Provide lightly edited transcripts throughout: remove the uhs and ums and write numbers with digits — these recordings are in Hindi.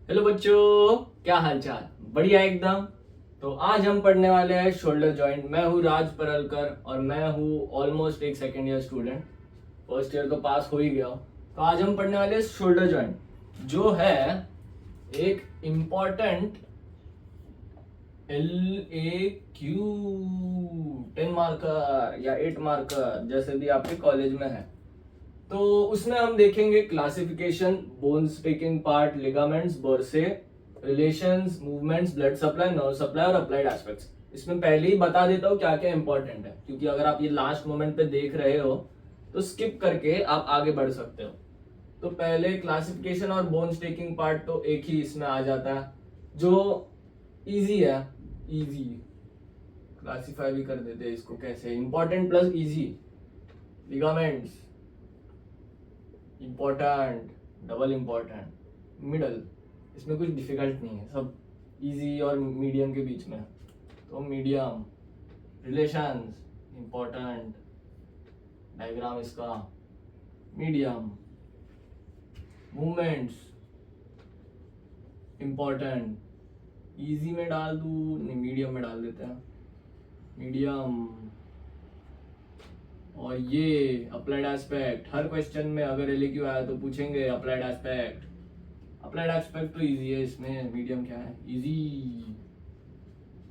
हेलो बच्चों, क्या हालचाल? बढ़िया एकदम। तो आज हम पढ़ने वाले हैं शोल्डर जॉइंट। मैं हूँ राज परलकर और मैं हूँ ऑलमोस्ट एक second year student. First year तो पास हो ही गया हूँ। तो आज हम पढ़ने वाले हैं शोल्डर जॉइंट, जो है एक इम्पॉर्टेंट LAQ 10 मार्कर या 8 मार्कर, जैसे भी आपके कॉलेज में है। तो उसमें हम देखेंगे classification, bones taking part, ligaments, bursae, relations, movements, blood supply, nerve supply और अप्लाइड एस्पेक्ट्स। इसमें पहले ही बता देता हूँ क्या क्या इंपॉर्टेंट है, क्योंकि अगर आप ये लास्ट मोमेंट पे देख रहे हो तो स्किप करके आप आगे बढ़ सकते हो। तो पहले क्लासिफिकेशन और बोन्स टेकिंग पार्ट तो एक ही इसमें आ जाता है, जो इजी है। इजी क्लासिफाई भी कर देते हैं इसको, कैसे important plus easy. Ligaments important, double important, middle. इसमें कुछ डिफिकल्ट नहीं है, सब इजी और मीडियम के बीच में है। तो मीडियम। रिलेशंस इम्पोर्टेंट, डायग्राम इसका मीडियम। मूवमेंट्स इम्पोर्टेंट, इजी में डाल दूँ नहीं, मीडियम में डाल देते हैं, मीडियम। और ये अप्लाइड एस्पेक्ट, हर क्वेश्चन में अगर LAQ आया तो पूछेंगे अप्लाइड एस्पेक्ट। अप्लाइड एस्पेक्ट तो इजी है, इसमें मीडियम क्या है, इजी।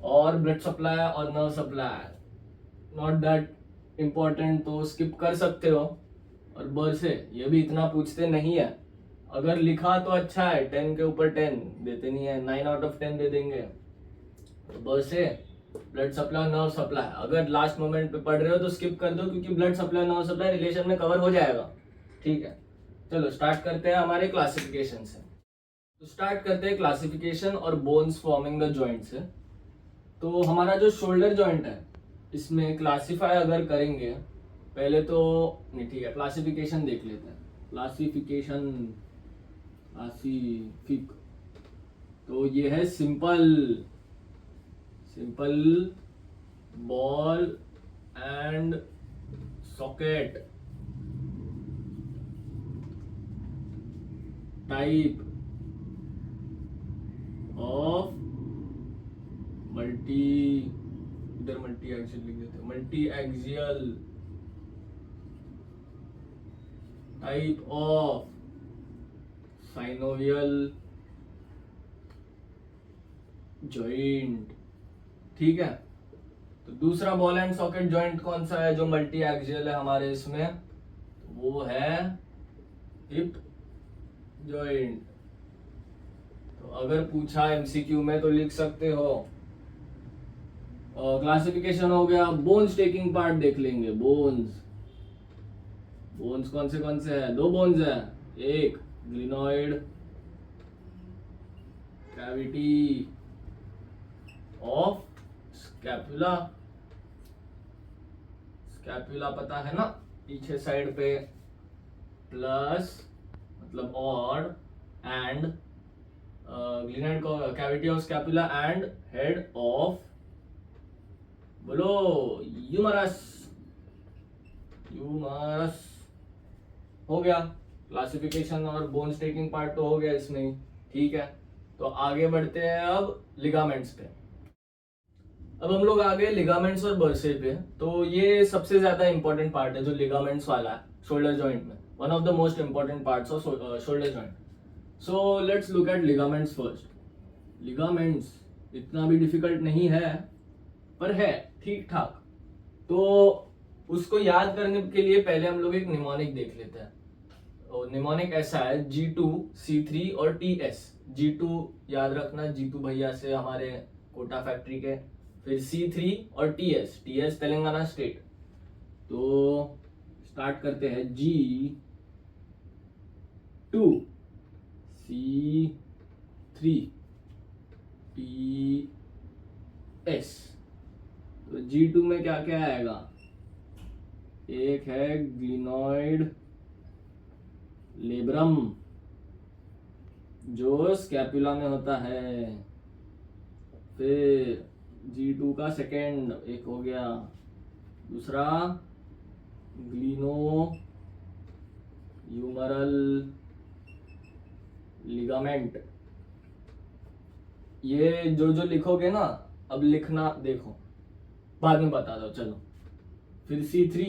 और ब्लड सप्लाई और nerve supply not that important, तो स्किप कर सकते हो। और बर्से ये भी इतना पूछते नहीं है, अगर लिखा तो अच्छा है, 10 के ऊपर 10 देते नहीं है, 9 आउट ऑफ 10 दे देंगे। तो बर्से, ब्लड सप्लाई, नर्व सप्लाई, अगर लास्ट मोमेंट पे पढ़ रहे हो तो स्किप कर दो, क्योंकि blood supply nerve supply relation में कवर हो जाएगा। ठीक है, चलो स्टार्ट करते हैं हमारे क्लासिफिकेशन से। तो स्टार्ट करते हैं क्लासिफिकेशन और बोन्स फॉर्मिंग द जॉइंट से। तो हमारा जो शोल्डर जॉइंट है, इसमें क्लासिफाई अगर करेंगे, पहले तो नहीं, ठीक है, क्लासिफिकेशन देख लेते हैं। क्लासिफिकेशन, क्लासिफिक, तो ये है simple, simple ball and socket type of multi, इधर मल्टी एक्सियल लिख देते हैं, multi axial type of synovial joint. ठीक है, तो दूसरा बॉल एंड सॉकेट जॉइंट कौन सा है जो मल्टी एक्सियल है हमारे इसमें? वो है हिप जॉइंट। तो अगर पूछा MCQ में तो लिख सकते हो। क्लासिफिकेशन हो गया, बोन्स टेकिंग पार्ट देख लेंगे। बोन्स, बोन्स कौन से हैं? दो बोन्स है, एक glenoid cavity of scapula, scapula पता है ना, पीछे साइड पे, प्लस मतलब और, and glenoid cavity of scapula and head of, बोलो, यूमरस, यूमरस। हो गया क्लासिफिकेशन और बोन्स टेकिंग पार्ट तो हो गया इसमें ही। ठीक है, तो आगे बढ़ते हैं अब लिगामेंट्स पे। अब हम लोग आ गए लिगामेंट्स और बर्से पे। तो ये सबसे ज्यादा इंपॉर्टेंट पार्ट है जो लिगामेंट्स वाला है शोल्डर जॉइंट में, one of the most important parts of shoulder joint. So let's look at ligaments first. Ligaments इतना भी डिफिकल्ट नहीं है, पर है ठीक ठाक। तो उसको याद करने के लिए पहले हम लोग एक निमोनिक देख लेते हैं। निमोनिक ऐसा है G2, C3 और TS। G2 याद रखना, जीतू भैया से, हमारे कोटा फैक्ट्री के। फिर C3 और TS तेलंगाना स्टेट। तो स्टार्ट करते हैं, G2, C3, TS। तो G2 में क्या क्या आएगा? एक है ग्लिनॉइड लेब्रम, जो स्कैपुला में होता है। फिर G2 का सेकेंड एक हो गया, दूसरा ग्लिनो यूमरल लिगामेंट, ये जो जो लिखोगे ना, अब लिखना देखो, बाद में बता दो। चलो फिर C3,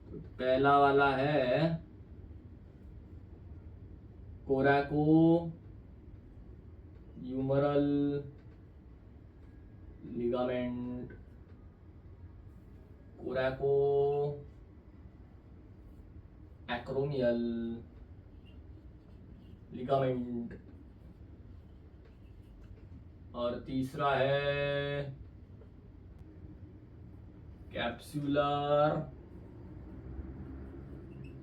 तो पहला वाला है coraco humeral ligament, coraco acromial ligament. और तीसरा है कैप्सुलर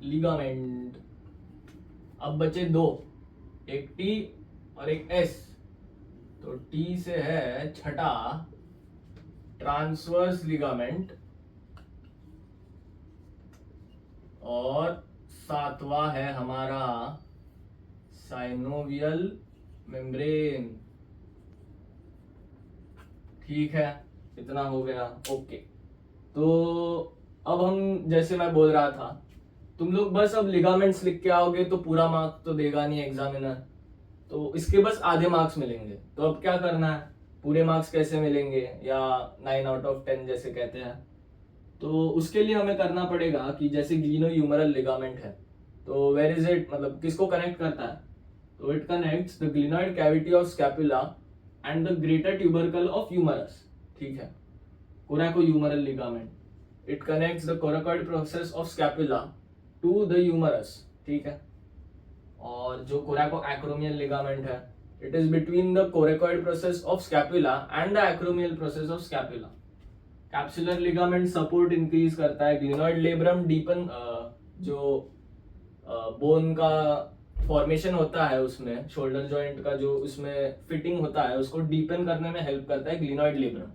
लिगामेंट। अब बचे दो, एक T और एक S। तो T से है छठा ट्रांसवर्स लिगामेंट, और सातवां है हमारा साइनोवियल मेम्ब्रेन। ठीक है, इतना हो गया। ओके, तो अब हम, जैसे मैं बोल रहा था, तुम लोग बस अब लिगामेंट्स लिख के आओगे तो पूरा मार्क्स तो देगा नहीं एग्जामिनर, तो इसके बस आधे मार्क्स मिलेंगे। तो अब क्या करना है, पूरे मार्क्स कैसे मिलेंगे, या 9/10 जैसे कहते हैं, तो उसके लिए हमें करना पड़ेगा कि जैसे ग्लिनो ह्यूमरल लिगामेंट है, तो वेयर इज इट, मतलब किसको कनेक्ट करता है, तो it connects the glenoid cavity of scapula and the greater tubercle of humerus. ठीक है, coraco humeral ligament, it connects the coracoid process of scapula to the humerus. ठीक है, और जो कोरैको एक्रोमियल लिगामेंट है, it is between the coracoid process of scapula and the acromial process of scapula. Capsular ligament support increase करता है, ग्लिनॉइड लेब्रम डीपन, जो बोन का फॉर्मेशन होता है उसमें, शोल्डर जॉइंट का जो उसमें फिटिंग होता है, उसको डीपन करने में हेल्प करता है ग्लिनॉइड लेब्रम।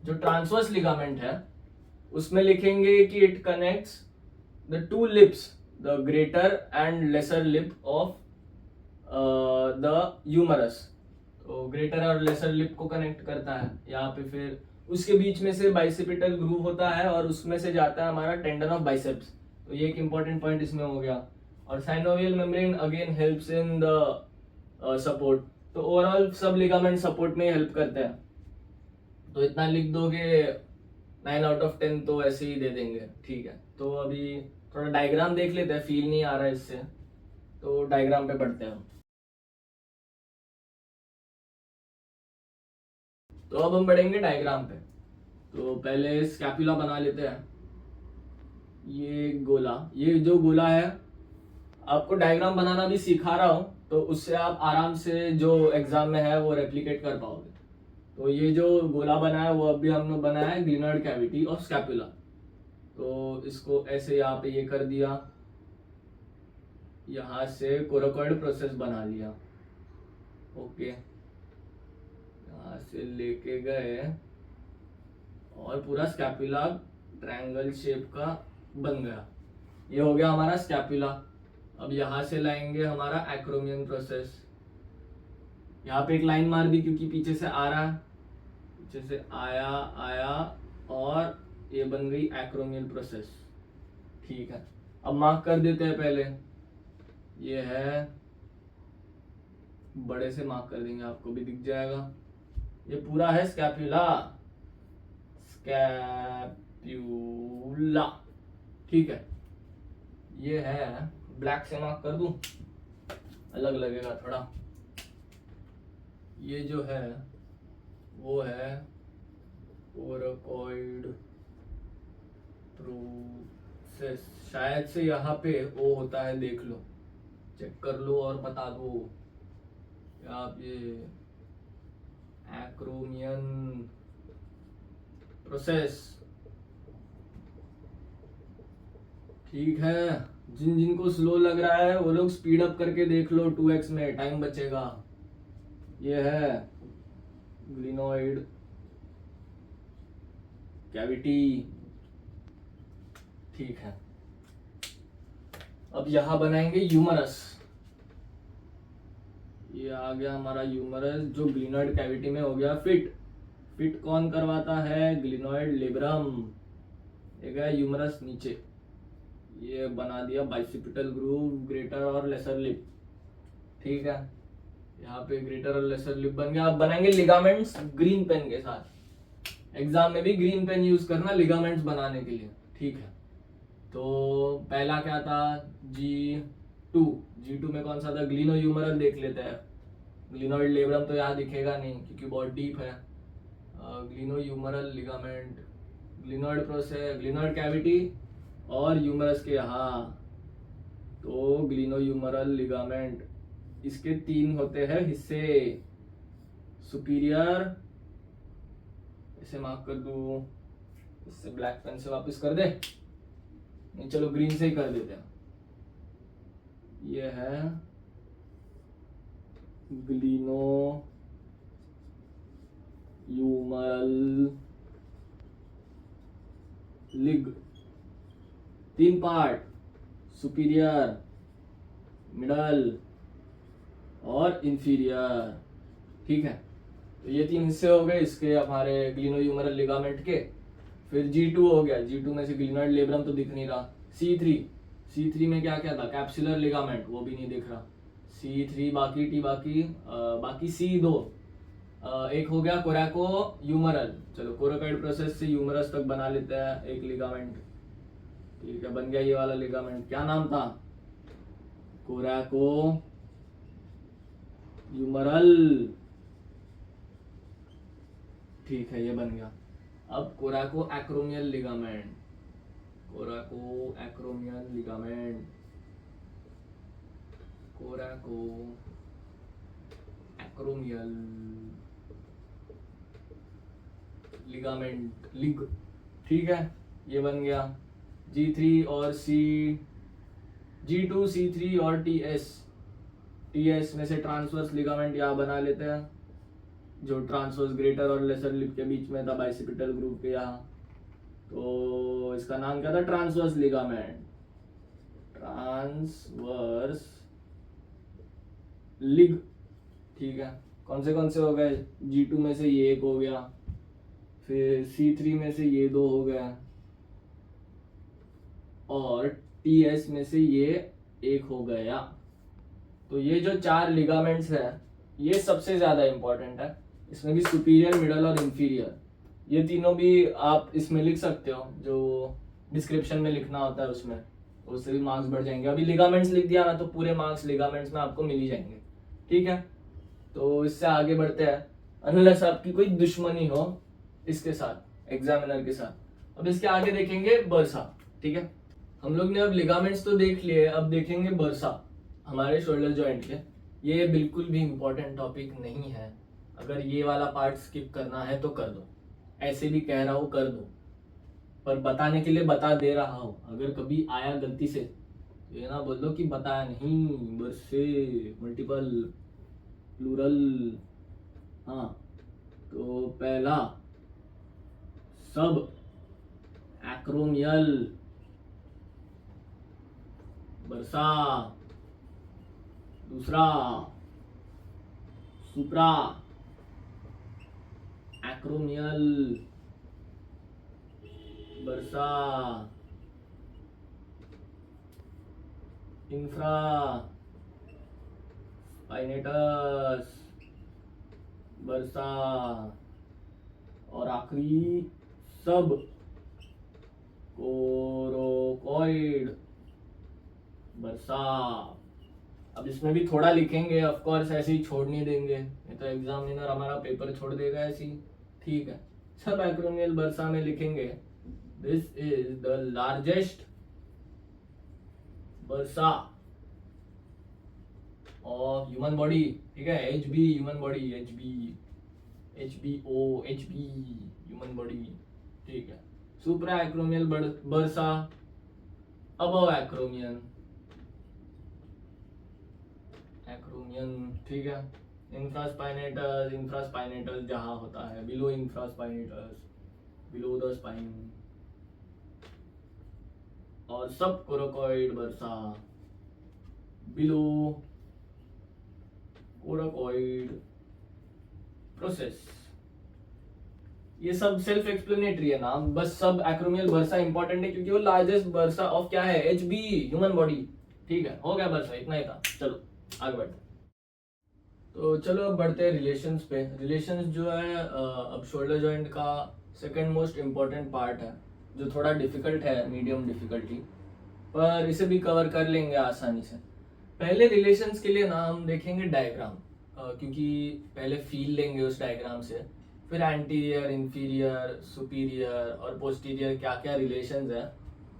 जो ट्रांसवर्स लिगामेंट है उसमें लिखेंगे कि it connects the two lips, the greater and lesser lip of the humerus. तो ग्रेटर और लेसर लिप को कनेक्ट करता है यहाँ पे। फिर उसके बीच में से बाइसेपिटल ग्रूव होता है और उसमें से जाता है हमारा टेंडन ऑफ बाइसेप्स। तो ये एक इंपॉर्टेंट पॉइंट इसमें हो गया। और synovial membrane again helps in the support. तो ओवरऑल सब लिगामेंट सपोर्ट में हेल्प करते हैं। तो इतना लिख दोगे 9/10 तो ऐसे ही दे देंगे। ठीक है, तो अभी थोड़ा डायग्राम देख लेते हैं, फील नहीं आ रहा है इससे, तो डायग्राम पे पढ़ते हैं। तो अब हम बढ़ेंगे डायग्राम पे। तो पहले स्कैपुला बना लेते हैं। ये गोला, ये जो गोला है, आपको डायग्राम बनाना भी सिखा रहा हूँ, तो उससे आप आराम से जो एग्जाम में है वो रेप्लिकेट कर पाओगे। तो ये जो गोला बना है वो अभी हमने बनाया है ग्लिनॉइड कैविटी ऑफ स्कैपुला। तो इसको ऐसे यहाँ पे ये कर दिया, यहाँ से कोरकोइड प्रोसेस बना लिया। ओके, यहाँ से लेके गए और पूरा स्कैपुला ट्रायंगल शेप का बन गया। ये हो गया हमारा स्कैपुला। अब यहाँ से लाएंगे हमारा एक्रोमियन प्रोसेस। यहाँ पे एक लाइन मार दी क्योंकि पीछे से आ रहा है, पीछे से आया और ये बन गई एक्रोमियल प्रोसेस। ठीक है, अब मार्क कर देते हैं। पहले ये है, बड़े से मार्क कर देंगे, आपको भी दिख जाएगा। ये पूरा है स्कैपुला, स्कैप्यूला। ठीक है, ये है, ब्लैक से मार्क कर दूं, अलग लगेगा थोड़ा। ये जो है वो है कोरकोइड प्रोसेस। शायद से यहाँ पे ओ होता है, देख लो, चेक कर लो और बता दो। आप ये एक्रोमियन प्रोसेस। ठीक है, जिन जिनको स्लो लग रहा है वो लोग स्पीड अप करके देख लो, 2x में टाइम बचेगा। ये है ग्लिनॉइड कैविटी। ठीक है, अब यहां बनाएंगे ह्यूमरस। ये आ गया हमारा ह्यूमरस, जो ग्लिनॉइड कैविटी में हो गया फिट। फिट कौन करवाता है, ग्लिनॉइड लेब्रम। ये गया ह्यूमरस नीचे, ये बना दिया बाइसिपिटल ग्रूव, ग्रेटर और लेसर लिप। ठीक है, यहाँ पे ग्रेटर और लेसर लिप बन गया। अब बनाएंगे लिगामेंट्स ग्रीन पेन के साथ। एग्जाम में भी ग्रीन पेन यूज करना लिगामेंट्स बनाने के लिए, ठीक है। तो पहला क्या था, G2 में कौन सा था, ग्लिनोह्यूमरल देख लेते हैं। ग्लिनोइड लेब्रम तो यहाँ दिखेगा नहीं क्योंकि बहुत डीप है। Glenohumeral ligament, glenoid process, glenoid cavity और ह्यूमरस के यहाँ। तो ग्लिनोह्यूमरल लिगामेंट, इसके 3 होते हैं हिस्से। सुपीरियर, इसे मार्क कर दूं, इससे ब्लैक पेन से वापस कर दे, नहीं चलो ग्रीन से ही कर देते हैं। ये है ग्लिनोह्यूमरल लिग, 3 पार्ट, सुपीरियर, मिडल और इंफीरियर, ठीक है। तो ये 3 हिस्से हो गए इसके हमारे ग्लिनोह्यूमरल लिगामेंट के। फिर G2 हो गया, G2 में से ग्लिनोइड लेब्रम तो दिख नहीं रहा। C3 में क्या क्या था, कैप्सुलर लिगामेंट, वो भी नहीं दिख रहा। C3 बाकी, T बाकी C2, एक हो गया कोरैकोह्यूमरल। चलो कोराकोइड प्रोसेस से ह्यूमरस तक बना लेते हैं एक लिगामेंट, ठीक है। बन गया ये वाला लिगामेंट, क्या नाम था, कोरैकोह्यूमरल, ठीक है, ये बन गया। अब कोरैकोएक्रोमियल लिगामेंट, कोरैकोएक्रोमियल लिगामेंट, कोरैकोएक्रोमियल लिगामेंट लिग, ठीक है, ये बन गया। G3 और G2, C3 और TS में से ट्रांसवर्स लिगामेंट यहाँ बना लेते हैं, जो ट्रांसवर्स ग्रेटर और लेसर लिप के बीच में था बाइसिपिटल ग्रुप के यहाँ। तो इसका नाम क्या था, ट्रांसवर्स लिगामेंट, ट्रांसवर्स लिग, ठीक है। कौन से हो गए, G2 में से ये एक हो गया, फिर C3 में से ये 2 हो गया, और TS में से ये 1 हो गया। तो ये जो 4 लिगामेंट्स है ये सबसे ज्यादा इंपॉर्टेंट है। इसमें भी सुपीरियर, मिडल और इंफीरियर, ये तीनों भी आप इसमें लिख सकते हो, जो डिस्क्रिप्शन में लिखना होता है उसमें, उससे भी मार्क्स बढ़ जाएंगे। अभी लिगामेंट्स लिख दिया ना तो पूरे मार्क्स लिगामेंट्स में आपको मिल ही जाएंगे, ठीक है। तो इससे आगे बढ़ते हैं, अनलेस आपकी कोई दुश्मनी हो इसके साथ, एग्जामिनर के साथ। अब इसके आगे देखेंगे बर्सा, ठीक है। हम लोग ने अब लिगामेंट्स तो देख लिए, अब देखेंगे बर्सा, हमारे शोल्डर जॉइंट के। ये बिल्कुल भी इंपॉर्टेंट टॉपिक नहीं है, अगर ये वाला पार्ट स्किप करना है तो कर दो, ऐसे भी कह रहा हूँ कर दो, पर बताने के लिए बता दे रहा हूँ। अगर कभी आया गलती से तो ये ना बोल दो कि बताया नहीं, बर्से, मल्टीपल, प्लूरल। हाँ, तो पहला सब एक्रोमियल बर्सा, दूसरा supra acromial bursa, infra spinatus bursa, और आखिरी सब कोरोकॉइड बर्सा। अब इसमें भी थोड़ा लिखेंगे, ऑफ कोर्स ऐसे ही छोड़ नहीं देंगे, नहीं तो एग्जामिनर हमारा पेपर छोड़ देगा ऐसे ही, ठीक है। सब एक्रोमियल बर्सा में लिखेंगे this is the largest bursa of human body, ठीक है। HB human body, HBO HB human body, ठीक है। सुप्रा एक्रोमियल बर्सा, अबव एक्रोमियन, ठीक है। इंफ्रास्पाइनेटस जहां होता है, below infraspinatus, below the spine, और सब coracoid bursa below coracoid process. ये सब सेल्फ एक्सप्लेनेटरी है नाम, बस सब एक्रोमियल बर्सा इंपॉर्टेंट है क्योंकि वो लार्जेस्ट बर्सा ऑफ क्या है, HB ह्यूमन बॉडी, ठीक है। हो गया बर्सा, इतना ही था, चलो आगे बढ़ते। तो चलो अब बढ़ते हैं रिलेशंस पे। रिलेशंस जो है अब शोल्डर जॉइंट का सेकंड मोस्ट इम्पोर्टेंट पार्ट है, जो थोड़ा डिफिकल्ट है, मीडियम डिफिकल्टी, पर इसे भी कवर कर लेंगे आसानी से। पहले रिलेशंस के लिए ना हम देखेंगे डायग्राम, क्योंकि पहले फील लेंगे उस डायग्राम से, फिर एंटीरियर, इंफीरियर, सुपीरियर और पोस्टीरियर क्या क्या रिलेशंस है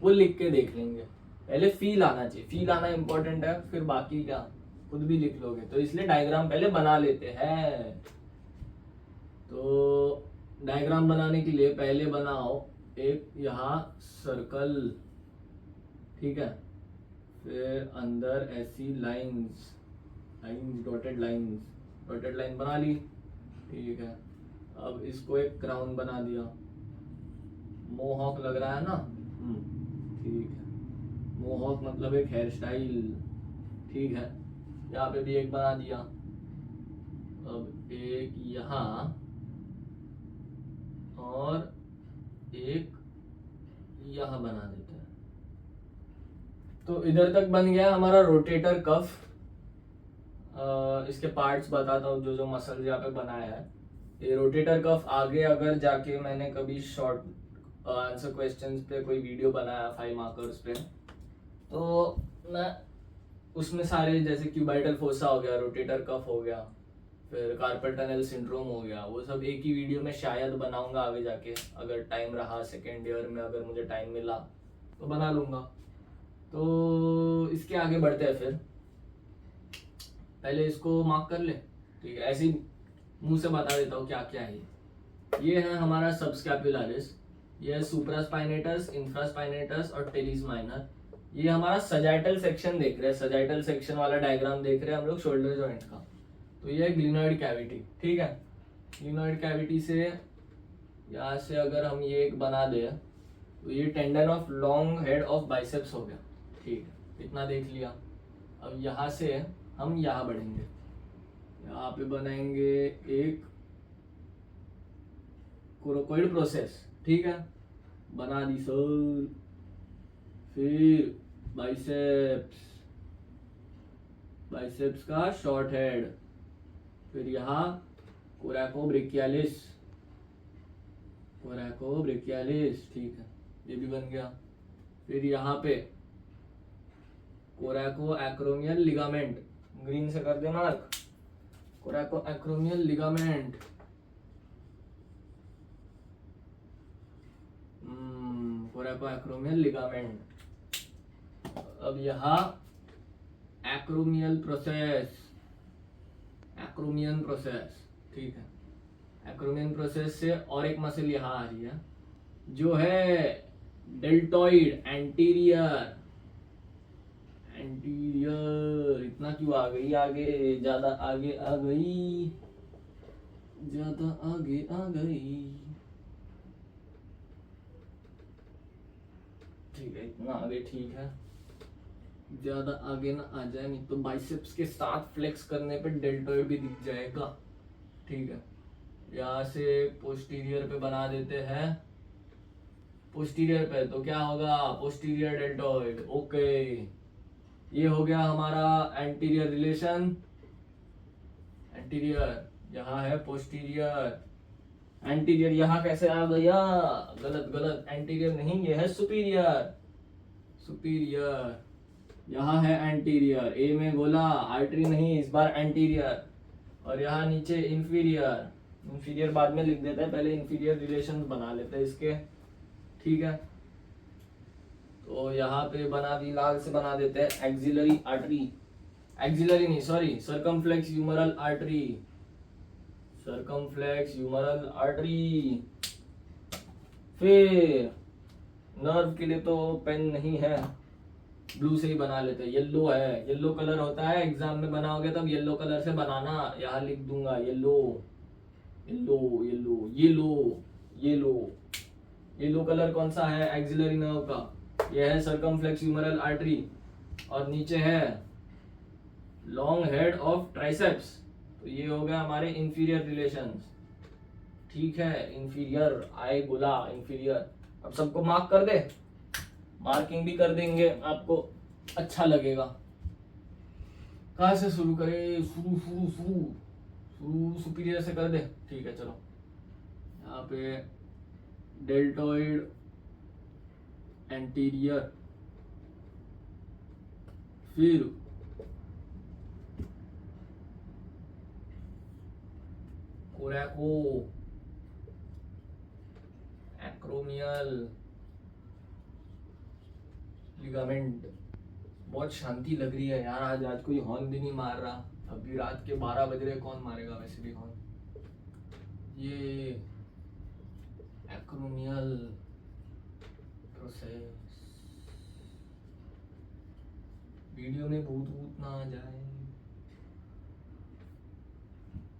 वो लिख के देख लेंगे। पहले फील आना चाहिए, फील आना इम्पोर्टेंट है, फिर बाकी क्या खुद भी लिख लोगे, तो इसलिए डायग्राम पहले बना लेते हैं। तो डायग्राम बनाने के लिए पहले बनाओ एक यहाँ सर्कल, ठीक है, फिर अंदर ऐसी लाइंस, डॉटेड लाइन बना ली, ठीक है। अब इसको एक क्राउन बना दिया, मोहॉक लग रहा है ना, ठीक है, मोहॉक मतलब एक हेयर स्टाइल, ठीक है। यहाँ पे भी एक बना दिया, अब एक यहाँ और एक यहाँ बना देते हैं। तो इधर तक बन गया हमारा रोटेटर कफ। इसके पार्ट्स बताता हूँ, जो जो मसल्स यहाँ पे बनाया है। ये रोटेटर कफ आगे अगर जाके मैंने कभी शॉर्ट आंसर क्वेश्चंस पे कोई वीडियो बनाया 5 मार्कर्स पे, तो मैं उसमें सारे जैसे क्यूबाइटल फोसा हो गया, रोटेटर कफ हो गया, फिर कार्पल टनल सिंड्रोम हो गया, वो सब एक ही वीडियो में शायद बनाऊंगा आगे जाके, अगर टाइम रहा सेकेंड ईयर में, अगर मुझे टाइम मिला तो बना लूंगा। तो इसके आगे बढ़ते हैं, फिर पहले इसको मार्क कर ले, ठीक है। ऐसे ही मुंह से बता देता हूँ क्या क्या है। ये है हमारा सबस्कैपुलारिस, ये है सुप्रास्पाइनेटस, इंफ्रास्पाइनेटस और टेलिस माइनर। ये हमारा सजाइटल सेक्शन देख रहे हैं, सजाइटल सेक्शन वाला डायग्राम देख रहे हैं हम लोग शोल्डर जॉइंट का। तो ये है ग्लिनॉइड कैविटी, ठीक है। ग्लिनॉइड कैविटी से यहाँ से अगर हम ये एक बना दे, तो ये tendon of long head of biceps हो गया, ठीक है, इतना देख लिया। अब यहाँ से हम यहाँ बढ़ेंगे, यहाँ पे बनाएंगे एक कोरोकोइड प्रोसेस, ठीक है, बना दी सर। फिर बाइसेप्स का शॉर्ट हेड, फिर यहाँ कोरैकोब्रेकियालिस, ठीक है, ये भी बन गया। फिर यहाँ पे कोरैको एक्रोमियल लिगामेंट, ग्रीन से कर दे mark, coraco acromial ligament, coraco acromial ligament. अब यहाँ एक्रोमियल प्रोसेस, ठीक है। एक्रोमियन प्रोसेस से और एक मसल यहाँ आ रही है, जो है डेल्टॉइड एंटीरियर। इतना क्यों आ गई आगे, ज्यादा आगे आ गई, ठीक है, इतना आगे ठीक है, ज्यादा आगे ना आ जाए, नहीं तो बाइसेप्स के साथ फ्लेक्स करने पे डेल्टॉइड भी दिख जाएगा, ठीक है। यहाँ से पोस्टीरियर पे बना देते हैं, पोस्टीरियर पे तो क्या होगा, पोस्टीरियर डेल्टॉइड, ओके। ये हो गया हमारा एंटीरियर रिलेशन, एंटीरियर यहाँ है, पोस्टीरियर, एंटीरियर यहाँ कैसे आ गया, गलत, एंटीरियर नहीं, ये है सुपीरियर, यहाँ है एंटीरियर, ए में बोला, आर्टरी नहीं, इस बार एंटीरियर, और यहाँ नीचे इंफीरियर बाद में लिख देते हैं, पहले इंफीरियर रिलेशन बना लेते हैं इसके, ठीक है। तो यहाँ पे बना दी, लाल से बना देते हैं एक्सिलरी आर्टरी, एक्सिलरी नहीं सॉरी, सर्कमफ्लेक्स ह्यूमरल आर्टरी। फिर नर्व के लिए तो पेन नहीं है, ब्लू से ही बना लेते हैं, येलो है, येलो कलर होता है, एग्जाम में बनाओगे तब येलो कलर से बनाना, यहाँ लिख दूंगा येलो कलर कौन सा है, एक्सिलरी नर्व का, यह है सर्कमफ्लेक्स ह्यूमरल आर्टरी, और नीचे है लॉन्ग हेड ऑफ ट्राइसेप्स, तो ये हो गया हमारे इंफीरियर रिलेशंस, ठीक है, इंफीरियर आए बोला, इंफीरियर। अब सबको मार्क कर दे, मार्किंग भी कर देंगे, आपको अच्छा लगेगा। कहाँ से शुरू करें? शुरू शुरू शुरू शुरू सुपीरियर से कर दे, ठीक है चलो। यहाँ पे डेल्टोइड एंटीरियर, फिर कोरैको एक्रोमियल लिगामेंट। बहुत शांति लग रही है यार, आज कोई हॉर्न भी नहीं मार रहा। अभी रात के 12 बज रहे, कौन मारेगा वैसे भी हॉर्न। ये एक्रोमियल प्रोसेस, वीडियो में भूत भूत ना आ जाए।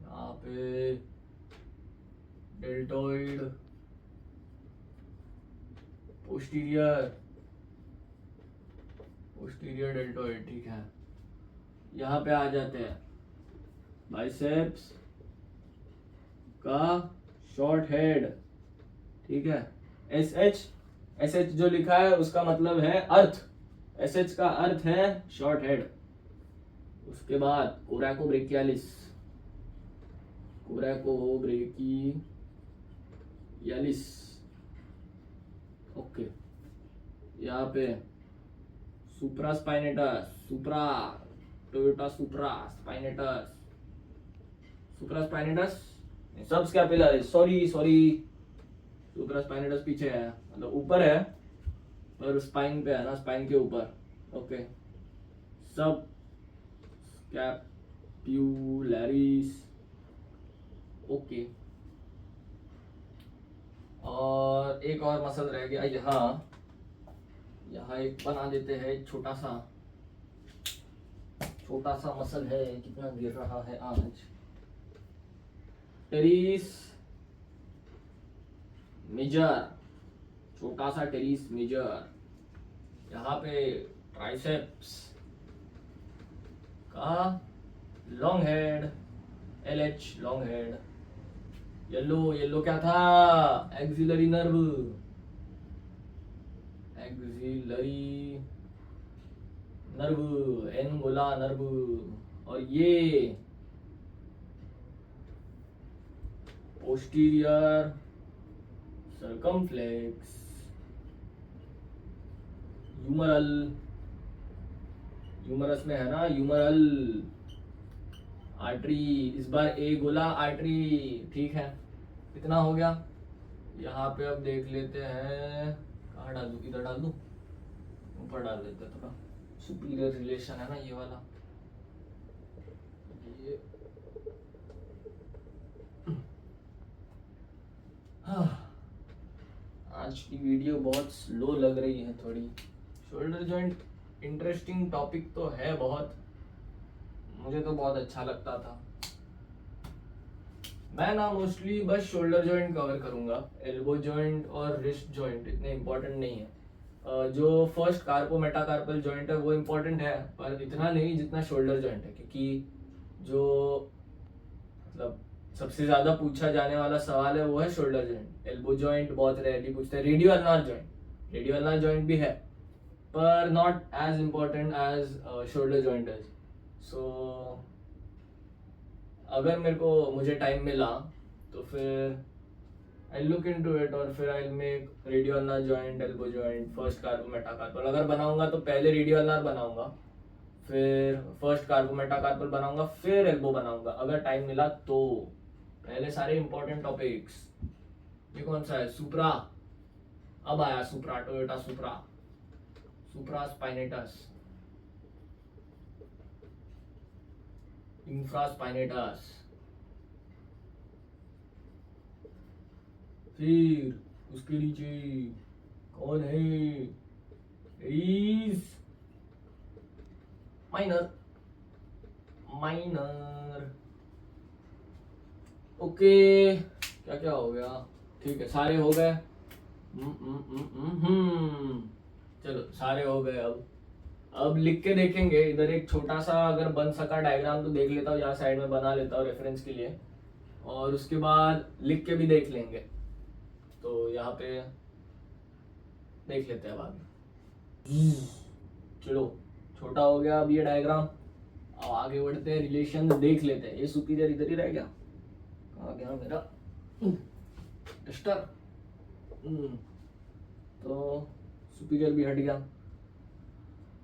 यहाँ पे डेल्टोइड पोस्टीरियर डेल्टोइड, ठीक है। यहाँ पे आ जाते हैं बाइसेप्स का शॉर्ट हेड, ठीक है। एस एच जो लिखा है उसका मतलब है अर्थ, एस एच का अर्थ है शॉर्ट हेड। उसके बाद कोरैको ब्रेकियालिस, ओके। यहाँ पे सुप्रा स्पाइनेटस, टोयोटा सुप्रा स्पाइनेटस सब स्कैपुलर, सॉरी सुप्रा स्पाइनेटस पीछे है, मतलब ऊपर है पर स्पाइन पे है ना, स्पाइन के ऊपर, ओके। सब स्कैपुलरिस, ओके। और एक और मसल रह गया यहाँ एक बना देते हैं, एक छोटा सा मसल है। कितना गिर रहा है आज। टेरिस मेजर, छोटा सा टेरिस मेजर। यहाँ पे ट्राइसेप्स का long head, LH long head. Yellow क्या था? एक्सिलरी नर्व, एनगोला नर्व। और ये पोस्टीरियर सर्कमफ्लेक्स ह्यूमरस में है ना, ह्यूमरल आर्टरी। इस बार ए गोला आर्टरी, ठीक है। कितना हो गया? यहाँ पे अब देख लेते हैं, कहाँ डाल दूँ? इधर डाल दूँ, ऊपर डाल देते हैं, थोड़ा सुपीरियर रिलेशन है ना ये वाला। ये आज की वीडियो बहुत स्लो लग रही है थोड़ी। शोल्डर जॉइंट इंटरेस्टिंग टॉपिक तो है बहुत, मुझे तो बहुत अच्छा लगता था। मैं ना मोस्टली बस शोल्डर जॉइंट कवर करूंगा, एल्बो जॉइंट और रिस्ट जॉइंट इतने इम्पोर्टेंट नहीं है। जो फर्स्ट कार्पो मेटाकार्पल जॉइंट है वो इम्पोर्टेंट है, पर इतना नहीं जितना शोल्डर जॉइंट है, क्योंकि जो मतलब सबसे ज्यादा पूछा जाने वाला सवाल है वो है शोल्डर जॉइंट। एल्बो जॉइंट बहुत रेयरली पूछते हैं। रेडियो अल्नार जॉइंट भी है, पर not as important as shoulder joint is. So अगर मुझे टाइम मिला तो फिर आई लुक इनटू इट, और फिर I make radio ulnar joint, elbow joint, first carpo metacarpal. अगर बनाऊंगा तो पहले रेडियो अल्नार बनाऊंगा, फिर फर्स्ट कार्पो मेटाकार्पल बनाऊंगा, फिर एल्बो बनाऊंगा अगर टाइम मिला तो। पहले सारे इंपॉर्टेंट टॉपिक्स। ये कौन सा है? सुप्रा। अब आया सुप्रा, टोयोटा सुप्रा स्पाइनेटस, इंफ्रास्पाइनेटस। फिर उसके नीचे कौन है? Minor, okay. क्या हो गया? ठीक है, सारे हो गए। चलो सारे हो गए। अब लिख के देखेंगे। इधर एक छोटा सा अगर बन सका डायग्राम तो देख लेता हूँ, यहाँ साइड में बना लेता हूँ रेफरेंस के लिए, और उसके बाद लिख के भी देख लेंगे। तो यहाँ पे देख लेते हैं बाद में। चलो छोटा हो गया अब ये डायग्राम। अब आगे बढ़ते हैं, रिलेशन देख लेते हैं। ये सुपीरियर इधर ही रह गया, कहाँ गया मेरा टेस्टर। तो सुपीरियर भी हट गया,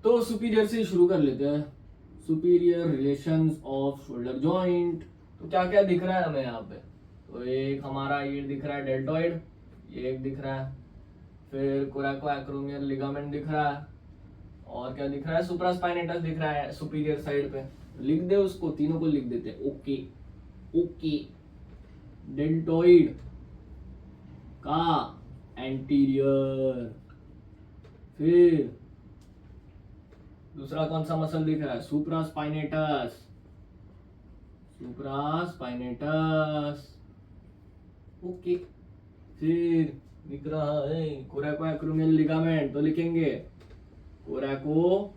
तो सुपीरियर से शुरू कर लेते हैं। Superior relations of shoulder joint. तो क्या क्या दिख रहा है हमें यहाँ पे? तो एक हमारा ये दिख रहा है डेल्टॉइड, ये एक दिख रहा है, फिर कोराकोएक्रोमियल लिगामेंट दिख रहा है, और क्या दिख रहा है? सुप्रास्पाइनेटस दिख रहा है सुपीरियर साइड पे। लिख दे उसको, तीनों को लिख देते हैं। ओके ओके, डेल्टॉइड का एंटीरियर। फिर दूसरा कौन सा मसल दिख रहा है? Supraspinatus, supraspinatus. ओके, फिर दिख रहा है कोराकोएक्रोमियल लिगामेंट, तो लिखेंगे कोराकोएक्रोमियल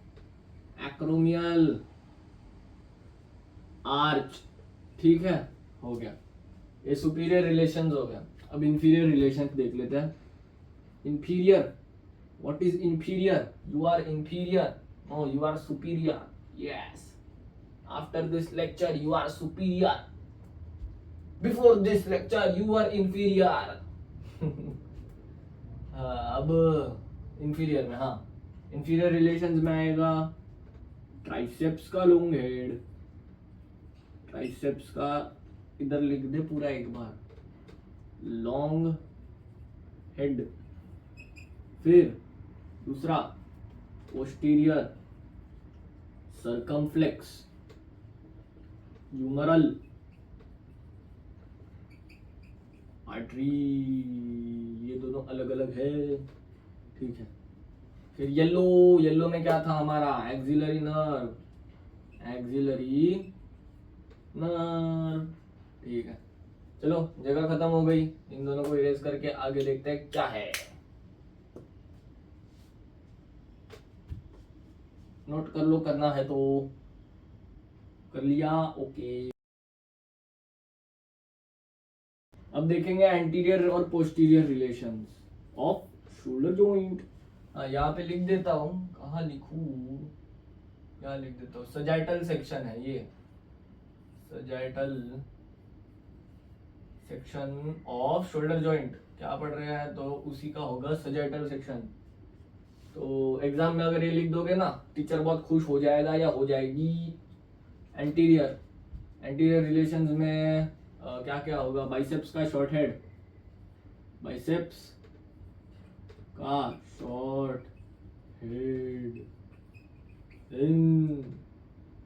आर्च। ठीक है, हो गया। ये सुपीरियर रिलेशंस हो गया। अब इंफीरियर रिलेशंस देख लेते हैं। Inferior, what is inferior? You are inferior, no you are superior. Yes, after this lecture you are superior, before this lecture you are inferior. अब इंफीरियर में, हाँ, इंफीरियर रिलेशंस में आएगा ट्राइसेप्स का लॉन्ग हेड। ट्राइसेप्स का इधर लिख दे पूरा एक बार, लॉन्ग हेड। फिर दूसरा पोस्टीरियर सर्कमफ्लेक्स ह्यूमरल आर्टरी। ये दोनों अलग अलग है, ठीक है। फिर येलो, येलो में क्या था हमारा? Axillary nerve, axillary nerve. ठीक है, चलो जगह खत्म हो गई। इन दोनों को इरेज करके आगे देखते हैं क्या है। नोट कर लो, करना है तो कर लिया। ओके, अब देखेंगे एंटीरियर और posterior relations of shoulder joint. हाँ, यहाँ पे लिख देता हूँ, कहाँ लिखूं? क्या लिख देता हूँ? सजाइटल सेक्शन है ये, sagittal section of shoulder joint. क्या पढ़ रहे हैं तो उसी का होगा सजाइटल सेक्शन। तो एग्जाम में अगर ये लिख दोगे ना, टीचर बहुत खुश हो जाएगा या हो जाएगी। एंटीरियर, एंटीरियर रिलेशंस में क्या क्या होगा? बाइसेप्स का शॉर्ट हेड, बाइसेप्स का शॉर्ट हेड, देन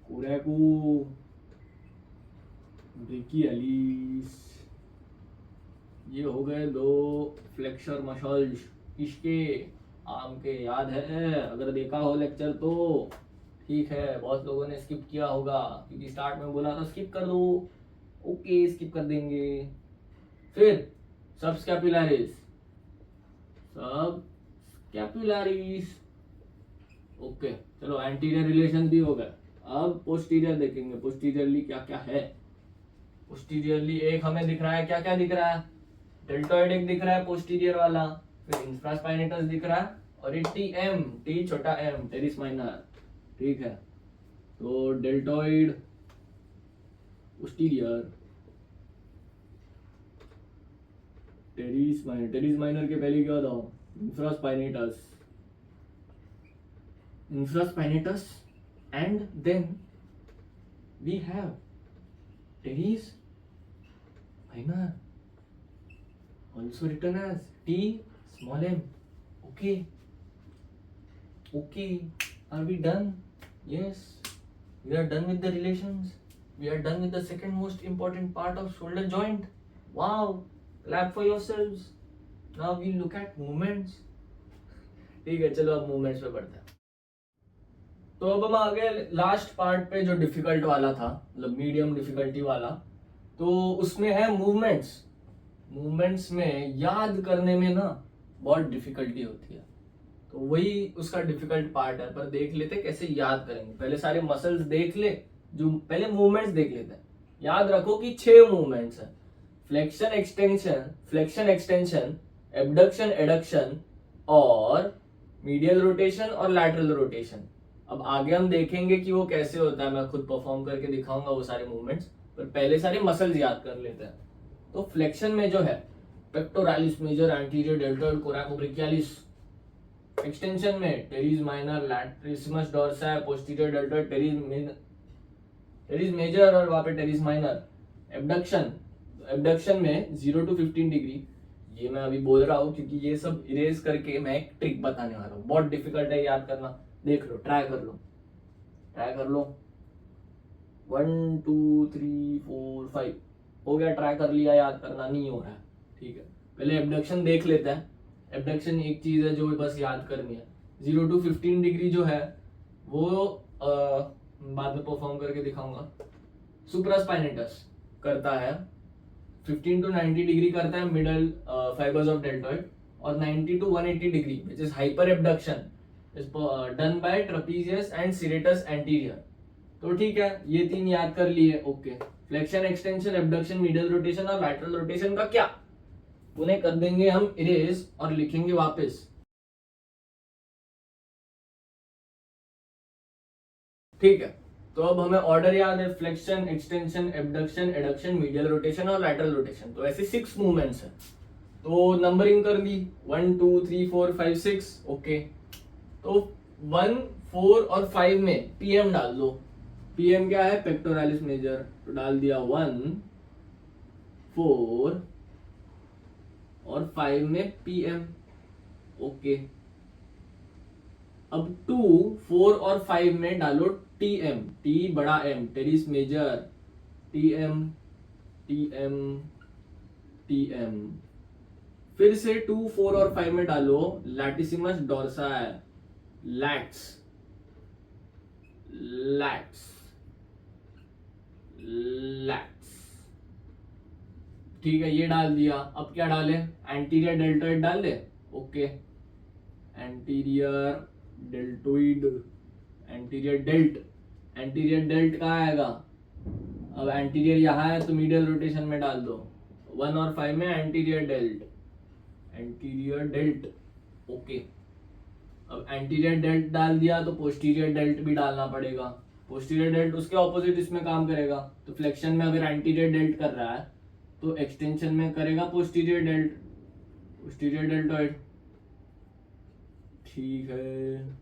कोरैको ब्रेकियलिस। ये हो गए दो फ्लेक्सर मसल्स इसके आर्म के। याद है? अगर देखा हो लेक्चर तो ठीक है, बहुत लोगों ने स्किप किया होगा क्योंकि स्टार्ट में बोला था स्किप कर दो। ओके, स्किप कर देंगे। फिर सब स्कैपुलरिस, सब स्कैपुलरिस। ओके, चलो एंटीरियर रिलेशन भी हो गए। अब पोस्टीरियर देखेंगे, पोस्टीरियरली क्या क्या है। पोस्टीरियरली एक हमें दिख रहा है, क्या क्या दिख रहा है? डेल्टॉइड एक दिख रहा है पोस्टीरियर वाला, फिर इंफ्रास्पाइनेटस दिख रहा है, और ये टीएम, टी छोटा एम, टेरिस माइनर। ठीक है, तो deltoid posterior, teres minor. Teres minor के पहले क्या था? Infraspinatus, infraspinatus, and then we have teres minor, also written as T small m. Okay, okay, are we done? Yes, we are done with the relations. We are done with the second most important part of shoulder joint. Wow, clap for yourselves. Now we look at movements. ठीक है, चलो अब मूवमेंट्स पे बढ़ते हैं। तो अब हम आ गए लास्ट पार्ट पे जो डिफिकल्ट वाला था, मतलब मीडियम डिफिकल्टी वाला। तो उसमें है मूवमेंट्स। मूवमेंट्स में याद करने में ना बहुत डिफिकल्टी होती है, तो वही उसका डिफिकल्ट पार्ट है। पर देख लेते कैसे याद करेंगे। पहले सारे मसल्स देख ले, जो पहले मूवमेंट्स देख लेते हैं। याद रखो कि 6 मूवमेंट्स है। Flexion extension, flexion extension, abduction adduction, और मीडियल रोटेशन और लैटरल रोटेशन। अब आगे हम देखेंगे कि वो कैसे होता है, मैं खुद परफॉर्म करके दिखाऊंगा वो सारे मूवमेंट्स, पर पहले सारे मसल्स याद कर लेते हैं। तो फ्लेक्शन में जो है pectoralis major, anterior deltoid, coracobrachialis. Extension में teres minor, latissimus dorsi, posterior deltoid, teres major और वहां पे टेरिस माइनर। एबडक्शन में 0 to 15 डिग्री। ये मैं अभी बोल रहा हूँ क्योंकि ये सब इरेज करके मैं एक ट्रिक बताने वाला हूँ, बहुत डिफिकल्ट है याद करना। देख लो, ट्राई कर लो। 1 2 3 4 5 हो गया, ट्राई कर लिया, याद करना नहीं हो रहा है, ठीक है। पहले एबडक्शन देख लेते हैं। एबडक्शन एक चीज है जो बस याद करनी है। 0 to 15 डिग्री जो है वो बाद में परफॉर्म करके दिखाऊंगा। सुप्रास्पाइनेटस करता है 15 to 90 डिग्री करता है मिडल फाइबर्स ऑफ डेल्टोइड, और 90 to 180 degree which is hyper abduction is done by trapezius and serratus anterior. तो ठीक है, ये तीन याद कर लिए, okay. Flexion, extension, abduction, medial rotation और लैटरल रोटेशन का क्या, उन्हें कर देंगे हम इरेज और लिखेंगे वापस। ठीक है, तो अब हमें ऑर्डर याद है, flexion, extension, abduction, adduction, medial rotation और लैटरल रोटेशन। तो ऐसे 6 मूवमेंट्स है, तो नंबरिंग कर दी 1 2 3 4 5 6, ओके। तो 1 4 और 5 में पीएम डाल दो। पीएम क्या है, पेक्टोरालिस मेजर, तो डाल दिया 1 4 और 5 में पीएम, ओके। अब 2 4 और 5 में डालो टीएम, टी बड़ा M, teres major, TM TM TM. फिर से 2 4 और 5 में डालो latissimus dorsi, lats lats lats, ठीक है, ये डाल दिया। अब क्या डाले, एंटीरियर डेल्टोइड डाल दे, okay. Anterior deltoid, anterior delt कहाँ आएगा, अब एंटीरियर यहाँ है तो मीडियल रोटेशन में डाल दो। 1 और 5 में एंटीरियर डेल्ट, ओके। अब एंटीरियर डेल्ट डाल दिया तो पोस्टीरियर डेल्ट भी डालना पड़ेगा। पोस्टीरियर डेल्ट उसके ऑपोजिट इसमें काम करेगा, तो फ्लेक्शन में अगर एंटीरियर डेल्ट कर रहा है तो एक्सटेंशन में करेगा पोस्टीरियर डेल्टोइड, ठीक है।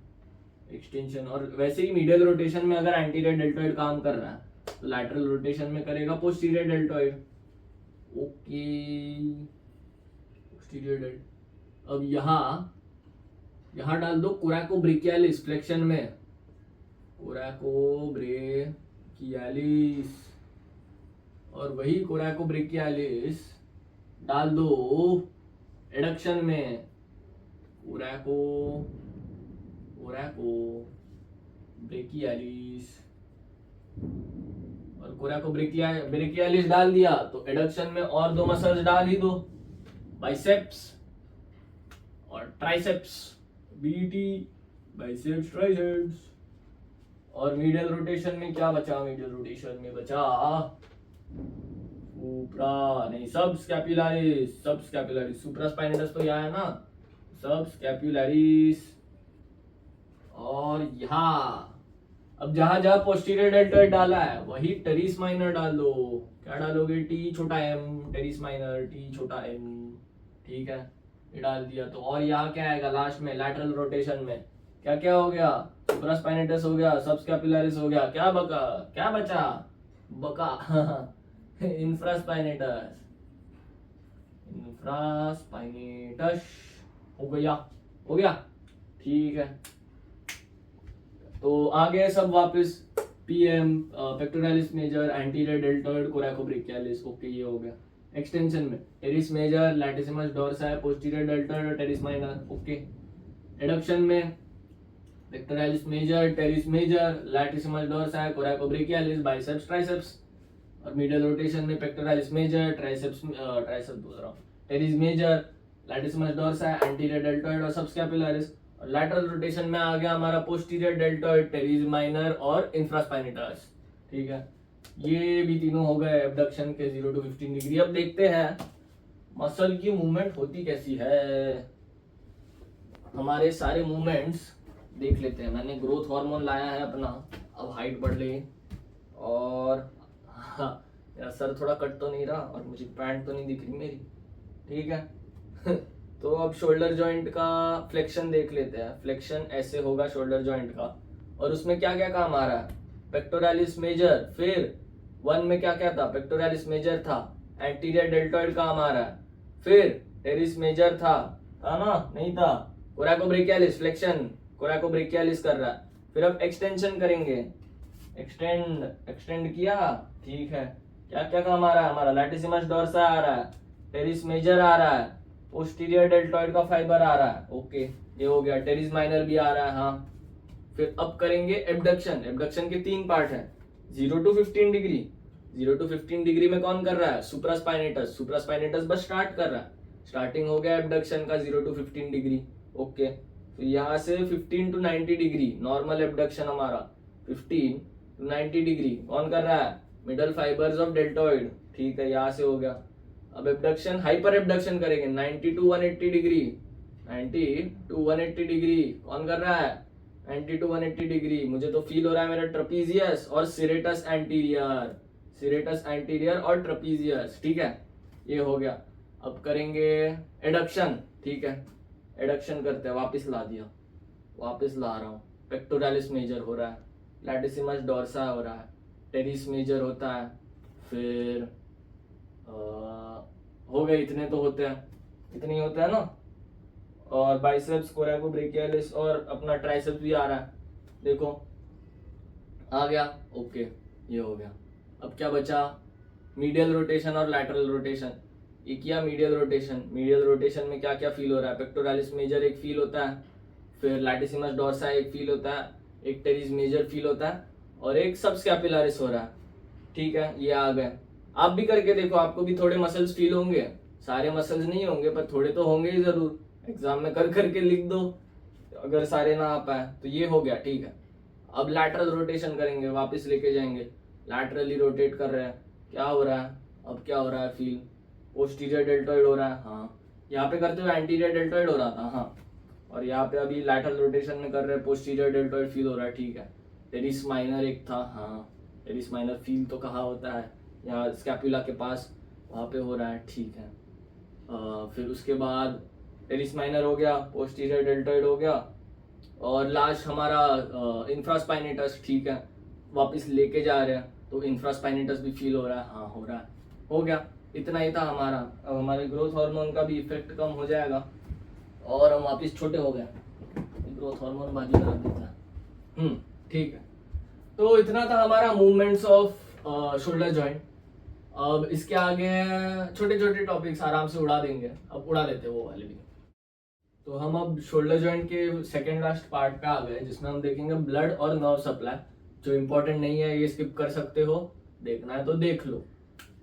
एक्सटेंशन, और वैसे ही मीडियल रोटेशन में अगर एंटीरियर डेल्टोइड काम कर रहा है तो लैटरल रोटेशन में करेगा posterior deltoid, okay. Posterior dealt. अब यहां डाल दो कोराकोब्रेकियालिस, फ्लेक्शन में कोराकोब्रेकियालिस, और वही कोराकोब्रेकियालिस डाल दो एडक्शन में, कोराकोब्रेकियालिस, और कोराकोब्रेकियालिस डाल दिया तो एडक्शन में और 2 मसल्स डाल ही दो, बाइसेप्स और ट्राइसेप्स, बीटी, बाइसेप्स, ट्राइसेप्स। और मीडियल रोटेशन में क्या बचा, मीडियल रोटेशन में बचा सुप्रा नहीं, सब स्कैपुलरिस, सुप्रास्पाइनेटस तो यहाँ है ना, सब स्कैपुलरिस। और यहाँ अब जहां पोस्टीरियर डेल्टोइड डाला है वही टेरिस माइनर डाल दो। क्या डालोगे, टी छोटा एम, टेरिस माइनर, टी छोटा एम, ठीक है, ये डाल दिया। तो और यहाँ क्या आएगा लास्ट में, लैटरल रोटेशन में क्या क्या हो गया, सुप्रास्पाइनेटस हो गया, सबस्कैपुलरिस हो गया, क्या बचा इंफ्रास्पाइनेटस हो गया, ठीक है। तो आ गए सब वापस, PM, pectoralis major, anterior deltoid, coracobrachialis, okay, ये हो गया। एक्सटेंशन में teres major, latissimus dorsi, posterior deltoid और टेरिस माइनर, ओके। एडक्शन में pectoralis major, teres major, latissimus dorsi, coracobrachialis, biceps, triceps. और मीडियल रोटेशन में पेक्टोरालिस मेजर, ट्राइसेप्स बोल रहा हूँ, teres major, latissimus dorsi, anterior deltoid और सबस्कैपुलरिस। और लैटरल रोटेशन में आ गया हमारा पोस्टीरियर डेल्टोइड, टेरिस माइनर और इंफ्रास्पाइनेटस, ठीक है। ये भी तीनों हो गए एबडक्शन के 0 to 15 डिग्री। अब देखते हैं मसल की मूवमेंट होती कैसी है। हमारे सारे मूवमेंट्स देख लेते हैं। मैंने ग्रोथ हार्मोन लाया है अपना, अब हाइट बढ़ रही और हाँ, मेरा सर थोड़ा कट तो नहीं रहा और मुझे पैंट तो नहीं दिख रही मेरी, ठीक है। तो अब शोल्डर जॉइंट का फ्लेक्शन देख लेते हैं। फ्लेक्शन ऐसे होगा शोल्डर जॉइंट का, और उसमें क्या क्या काम आ रहा है, पेक्टोरालिस मेजर, फिर 1 में क्या क्या था, पेक्टोरालिस मेजर था, एंटीरियर डेल्टॉइड काम आ रहा है, फिर टेरिस मेजर था ना, नहीं था, कोराकोब्रेकियालिस फ्लेक्शन, कोराकोब्रेकियालिस कर रहा है। फिर अब एक्सटेंशन करेंगे, एक्सटेंड किया, ठीक है। क्या क्या काम आ रहा है हमारा, लैटिसिमस डोर्सा आ रहा है, टेरिस मेजर आ रहा है, पोस्टीरियर डेल्टॉइड का फाइबर आ रहा है, ओके ये हो गया। टेरिस माइनर भी आ रहा है, हाँ। फिर अब करेंगे एबडक्शन। एबडक्शन के 3 पार्ट है, 0 to 15 डिग्री। 0 to 15 डिग्री में कौन कर रहा है, सुप्रास्पाइनेटस। सुप्रास्पाइनेटस बस स्टार्ट कर रहा है, स्टार्टिंग हो गया एबडक्शन का 0 to 15 डिग्री, ओके। फिर यहाँ से 15 to 90 डिग्री नॉर्मल एबडक्शन हमारा, 15 to 90 डिग्री कौन कर रहा है, मिडल फाइबर्स ऑफ डेल्टॉइड, ठीक है, यहाँ से हो गया। अब एबडक्शन, हाइपर एबडक्शन करेंगे 90 to 180 डिग्री। 90 to 180 डिग्री कौन कर रहा है, 90 to 180 डिग्री। मुझे तो फील हो रहा है मेरा ट्रपीजियस और सिरेटस एंटीरियर, सिरेटस एंटीरियर और ट्रपीजियस, ठीक है, ये हो गया। अब करेंगे एडक्शन, ठीक है, एडक्शन करते हैं। वापस ला दिया, वापस ला रहा हूँ। पेक्टोरालिस मेजर हो रहा है, लैटिसिमस डोर्सा हो रहा है, टेरिस मेजर होता है, फिर हो गए, इतने तो होते हैं, इतने ही होते हैं ना। और बाइसेप्स, कोराकोब्रेकियालिस और अपना ट्राइसेप्स भी आ रहा है, देखो आ गया, ओके ये हो गया। अब क्या बचा, मीडियल रोटेशन और लैटरल रोटेशन। ये किया मीडियल रोटेशन। मीडियल रोटेशन में क्या क्या फील हो रहा है, पेक्टोरालिस मेजर एक फील होता है, फिर लैटिसिमस डोर्सा एक फील होता है, एक टेरिस मेजर फील होता है, और एक सबस्कैपुलारिस हो रहा है, ठीक है, ये आ गए। आप भी करके देखो, आपको भी थोड़े मसल्स फील होंगे, सारे मसल्स नहीं होंगे पर थोड़े तो होंगे ही जरूर। एग्जाम में कर करके लिख दो, अगर सारे ना आ पाए तो। ये हो गया, ठीक है। अब लैटरल रोटेशन करेंगे, वापस लेके जाएंगे, लैटरली रोटेट कर रहे हैं, क्या हो रहा है, अब क्या हो रहा है, फील पोस्टीरियर डेल्टॉइड हो रहा है, हाँ। यहाँ पे करते हुए एंटीरियर डेल्टॉइड हो रहा था, हाँ, और यहाँ पे अभी लैटरल रोटेशन में कर रहे हैं, पोस्टीरियर डेल्टॉइड फील हो रहा है, ठीक है। टेरिस माइनर एक था, हाँ, टेरिस माइनर फील तो कहाँ होता है, यहाँ स्कैपुला के पास, वहाँ पे हो रहा है, ठीक है। फिर उसके बाद टेरिस माइनर हो गया, पोस्टीरियर डेल्टॉइड हो गया, और लास्ट हमारा इंफ्रास्पाइनेटस, ठीक है, वापस लेके जा रहे हैं तो इंफ्रास्पाइनेटस भी फील हो रहा है, हाँ हो रहा है, हो गया। इतना ही था हमारा। अब हमारे ग्रोथ हार्मोन का भी इफेक्ट कम हो जाएगा और हम वापस छोटे हो गए। ग्रोथ हार्मोन बाजू में रख देता है, ठीक है। तो इतना था हमारा मूवमेंट्स ऑफ शोल्डर जॉइंट। अब इसके आगे छोटे छोटे टॉपिक्स आराम से उड़ा देंगे, अब उड़ा लेते हैं वो वाले भी। तो हम अब शोल्डर जॉइंट के सेकेंड लास्ट पार्ट पे आ गए, जिसमें हम देखेंगे ब्लड और नर्व सप्लाई। जो इम्पोर्टेंट नहीं है ये स्किप कर सकते हो, देखना है तो देख लो।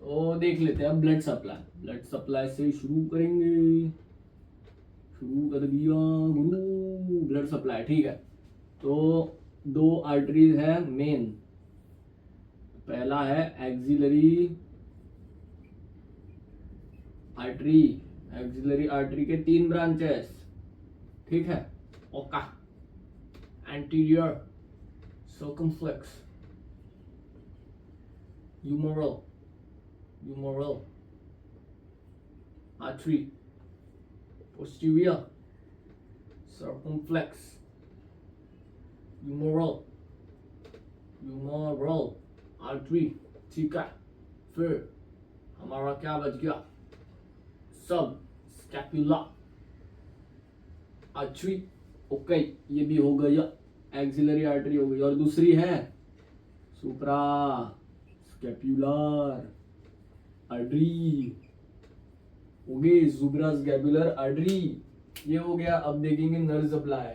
तो देख लेते हैं ब्लड सप्लाई। ब्लड सप्लाई से शुरू करेंगे, शुरू कर दिया गुरु। ब्लड सप्लाई, ठीक है। तो 2 आर्टरीज है मेन। पहला है एक्सिलरी आर्टरी। एक्सिलरी आर्टरी के 3 ब्रांचेस, ठीक है। Okay, anterior, circumflex, humeral, humeral artery, posterior, circumflex, humeral, humeral artery, ठीक है। फिर हमारा क्या बच गया, सब स्कैपुला आर्टरी, ओके ये भी हो गया, एक्सिलरी आर्टरी हो गई। और दूसरी है सुप्रा स्कैपुलर आर्टरी, हो गई सुप्रा स्कैपुलर आर्टरी, ये हो गया। अब देखेंगे नर्व सप्लाई,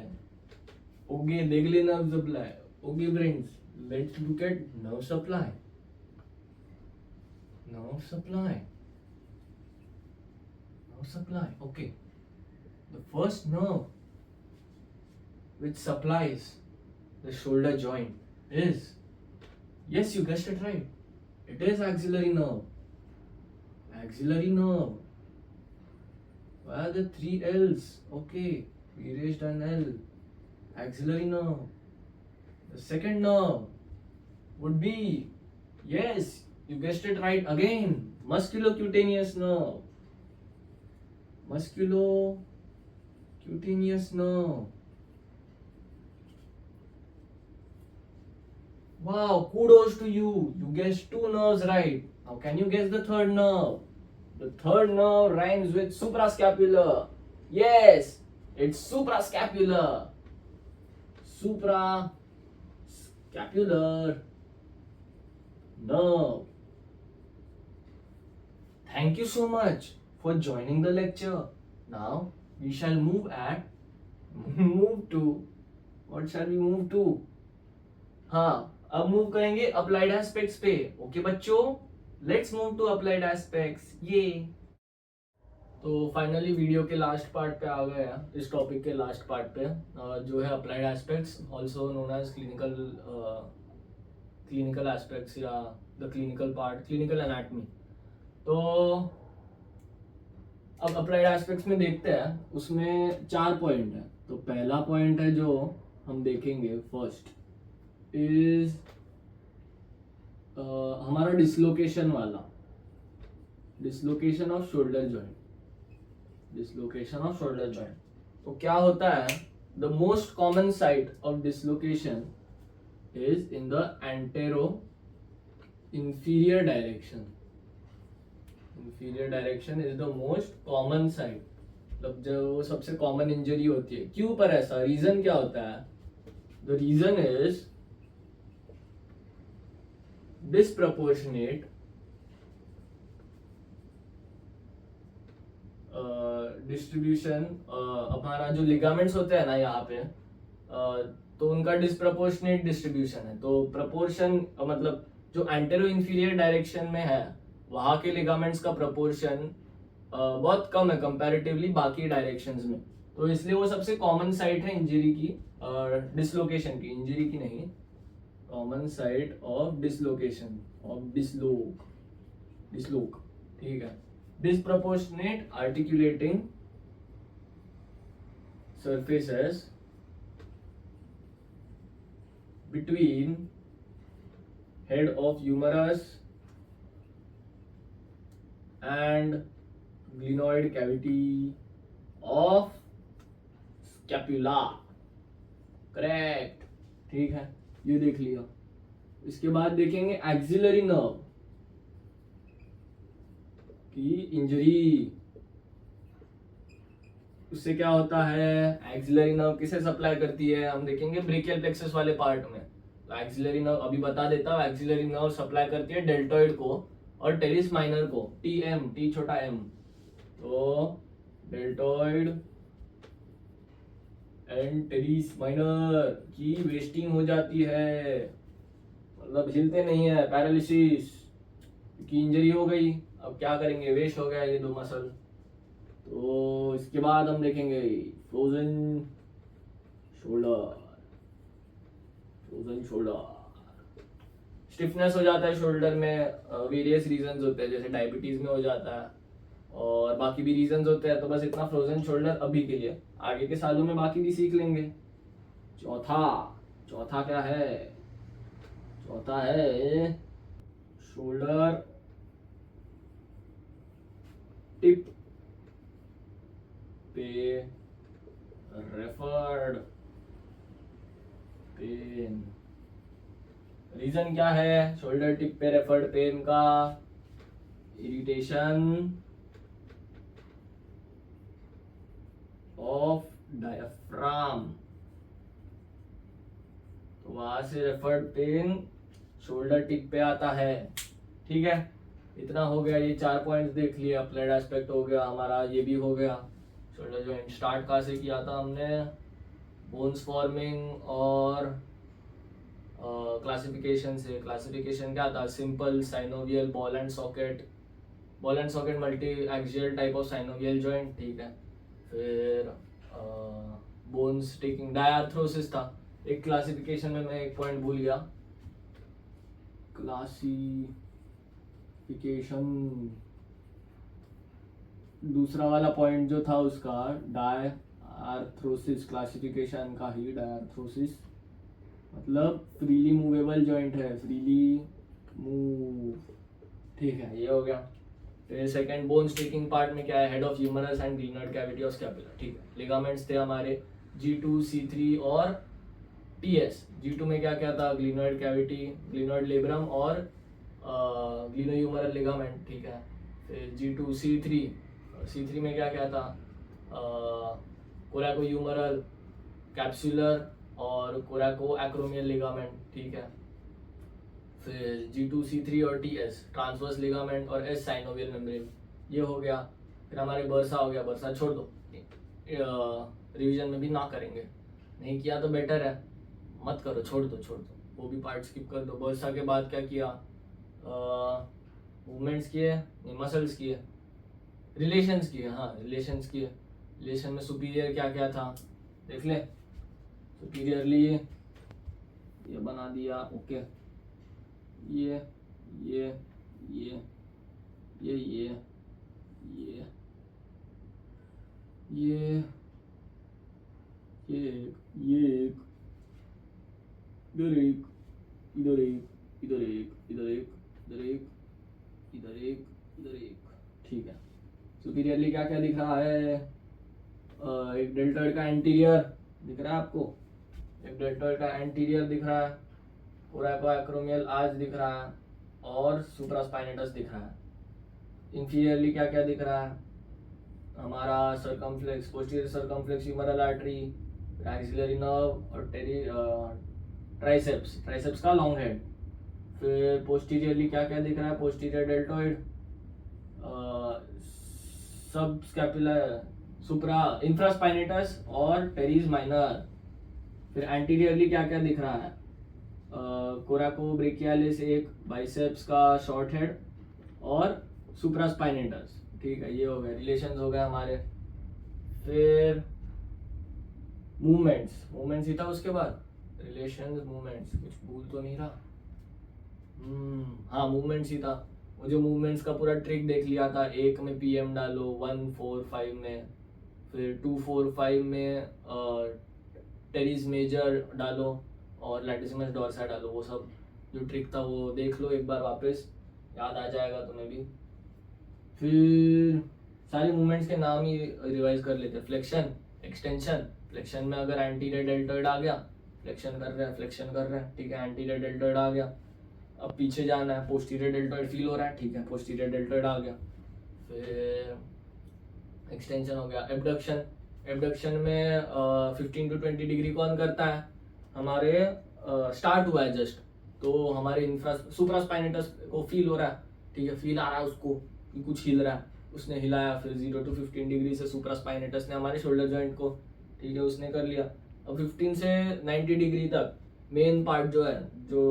ओके देख ले nerve supply, okay friends let's look at nerve supply. Nerve supply, nerve supply, okay. The first nerve which supplies the shoulder joint is, yes you guessed it right, it is axillary nerve. Axillary nerve. Where are the 3 L's? Okay, we raised an L. Axillary nerve. The second nerve would be, yes, you guessed it right again, musculocutaneous nerve. Musculocutaneous nerve. Wow, kudos to you. You guessed two nerves right. Now can you guess the third nerve? The third nerve rhymes with suprascapular. Yes, it's suprascapular. Suprascapular nerve. Thank you so much for joining the lecture. Now we shall move to what shall we move to? हाँ, अब मूव करेंगे अप्लाइड एस्पेक्ट्स पे. ओके बच्चों, let's move to applied aspects. ये तो फाइनली वीडियो के लास्ट पार्ट पे आ गए हैं. इस टॉपिक के लास्ट पार्ट पे जो है applied aspects, also known as clinical aspects या the clinical part, clinical anatomy. तो अब अप्लाइड एस्पेक्ट्स में देखते हैं. उसमें 4 पॉइंट है. तो पहला पॉइंट है जो हम देखेंगे फर्स्ट इज हमारा डिसलोकेशन वाला, dislocation of shoulder joint. Dislocation of shoulder joint. तो क्या होता है, the most common site of dislocation is in the antero inferior direction. Inferior direction is the most common site. मतलब जो सबसे कॉमन इंजरी होती है. क्यों पर ऐसा, रीजन क्या होता है? The reason is disproportionate distribution. हमारा जो लिगामेंट्स होते हैं ना यहाँ पे, तो उनका डिस्प्रपोर्शनेट डिस्ट्रीब्यूशन है. तो प्रपोर्शन मतलब जो एंटेरो इंफीरियर डायरेक्शन में है वहाँ के लिगामेंट्स का प्रपोर्शन बहुत कम है कंपैरेटिवली बाकी डायरेक्शंस में. तो इसलिए वो सबसे कॉमन साइट है इंजरी की, डिसलोकेशन की, इंजरी की नहीं. Common site of dislocation, of dislocate. ठीक है. Disproportionate articulating surfaces between head of humerus and glenoid cavity of scapula. Correct. ठीक है, ये देख लिया. इसके बाद देखेंगे एक्सिलरी नर्व की इंजरी. उससे क्या होता है, एक्सिलरी नर्व किसे सप्लाई करती है, हम देखेंगे ब्रेकियल प्लेक्सस वाले पार्ट में. तो एक्सिलरी नर्व अभी बता देता हूँ. एक्सिलरी नर्व सप्लाई करती है डेल्टॉइड को और टेरिस माइनर को. टी छोटा m. तो डेल्टॉइड एंड टेरिस माइनर की वेस्टिंग हो जाती है, मतलब हिलते नहीं है, पैरालिसिस की इंजरी हो गई. अब क्या करेंगे, वेस्ट हो गया ये दो मसल. तो इसके बाद हम देखेंगे फ्रोजन शोल्डर. स्टिफनेस हो जाता है शोल्डर में, वेरियस रीजंस होते हैं, जैसे डायबिटीज में हो जाता है और बाकी भी रीजंस होते हैं. तो बस इतना फ्रोजन शोल्डर अभी के लिए, आगे के सालों में बाकी भी सीख लेंगे. चौथा क्या है, चौथा है शोल्डर टिप पे रेफर्ड पेन. रीजन क्या है शोल्डर टिप पे रेफर्ड पेन का? Irritation of diaphragm. तो वहां से रेफर्ड पेन शोल्डर टिप पे आता है. ठीक है, इतना हो गया. ये 4 पॉइंट्स देख लिए. अप्लाइड एस्पेक्ट हो गया हमारा, ये भी हो गया. शोल्डर जॉइंट स्टार्ट कहाँ से किया था हमने, बोन्स फॉर्मिंग और क्लासिफिकेशन से. क्लासिफिकेशन क्या था, simple, synovial, ball and socket multi axial type of synovial joint. ठीक है. फिर बोन्स टेकिंग डायआर्थ्रोसिस था. एक क्लासिफिकेशन में मैं एक पॉइंट भूल गया, क्लासिफिकेशन दूसरा वाला पॉइंट जो था उसका डायआर्थ्रोसिस क्लासिफिकेशन का ही डायआर्थ्रोसिस मतलब फ्रीली मूवेबल जॉइंट है, फ्रीली मूव, ठीक है ये हो गया। फिर सेकंड बोन स्टिकिंग पार्ट में क्या है, head of humerus and glenoid cavity of scapula, ठीक है। लिगामेंट्स थे हमारे G2 C3 और TS। G2 में क्या क्या था, ग्लिनॉइड कैविटी, ग्लिनॉइड लेब्रम और ग्लिनोह्यूमरल लिगामेंट, ठीक है। फिर G2 C3 में क्या क्या था, कोरैकोह्यूमरल, कैप्सुलर और कोरैको एक्रोमियल लिगामेंट, ठीक है। फिर G2 C3 और TS ट्रांसवर्स लिगामेंट और S साइनोवियल मेम्ब्रेन, ये हो गया। फिर हमारे बर्सा हो गया, बर्सा छोड़ दो, रिवीजन में भी ना करेंगे, नहीं किया तो बेटर है, मत करो, छोड़ दो, वो भी पार्ट स्किप कर दो। बर्सा के बाद क्या किया, मूवमेंट्स किए, मसल्स किए, रिलेशंस किए, हाँ रिलेशंस किए। रिलेशन में सुपीरियर क्या क्या था देख ले, सुपीरियरली ये बना दिया, ओके, ये ये ये ये ये ये ये ये इधर एक, इधर एक, इधर एक, इधर एक, इधर एक, इधर एक, इधर एक, ठीक है। सुपीरियरली क्या क्या दिख रहा है, एक डेल्टॉइड का एंटीरियर दिख रहा है आपको, एक डेल्टॉइड का एंटीरियर दिख रहा है, कोरैको एक्रोमियल आर्च दिख रहा है और सुप्रास्पाइनेटस दिख रहा है। इंफीरियरली क्या क्या दिख रहा है, हमारा circumflex, posterior circumflex humeral artery, axillary nerve और ट्राइसेप्स का लॉन्ग हेड। फिर पोस्टीरियरली क्या क्या दिख रहा है, posterior deltoid, subscapular, supra infraspinatus और टेरिस माइनर। फिर एंटीरियरली क्या क्या दिख रहा है, कोरैको ब्रेकियालिस, एक बाइसेप्स का शॉर्ट हेड और सुप्रास्पाइनेटस, ठीक है ये हो गया, रिलेशंस हो गए हमारे। फिर मूवमेंट्स ही था उसके बाद, रिलेशंस मूवमेंट्स, कुछ भूल तो नहीं रहा, हाँ मूवमेंट्स ही था। मुझे मूवमेंट्स का पूरा ट्रिक देख लिया था, एक में PM डालो, 1 4 5 में, फिर 2 4 5 में टेरिस मेजर डालो और लैटिसिमस डोर्सा डालो, वो सब जो ट्रिक था वो देख लो एक बार वापस, याद आ जाएगा तुम्हें भी। फिर सारे मूवमेंट्स के नाम ही रिवाइज कर लेते हैं, फ्लेक्शन, एक्सटेंशन, फ्लेक्शन में अगर एंटीरियर डेल्टॉइड आ गया, फ्लेक्शन कर रहे हैं, ठीक है, एंटीरियर डेल्टॉइड आ गया, अब पीछे जाना है, पोस्टीरियर डेल्टॉइड फील हो रहा है, ठीक है, पोस्टीरियर डेल्टॉइड आ गया। फिर एक्सटेंशन हो गया, एबडक्शन में 15 to 20 डिग्री कौन करता है, हमारे स्टार्ट हुआ है जस्ट, तो हमारे सुप्रास्पाइनेटस को फील हो रहा है, ठीक है, फील आ रहा है उसको कि कुछ हिल रहा है, उसने हिलाया, फिर 0 to 15 डिग्री से सुप्रास्पाइनेटस ने हमारे शोल्डर जॉइंट को, ठीक है, उसने कर लिया। अब 15 से 90 डिग्री तक मेन पार्ट जो है, जो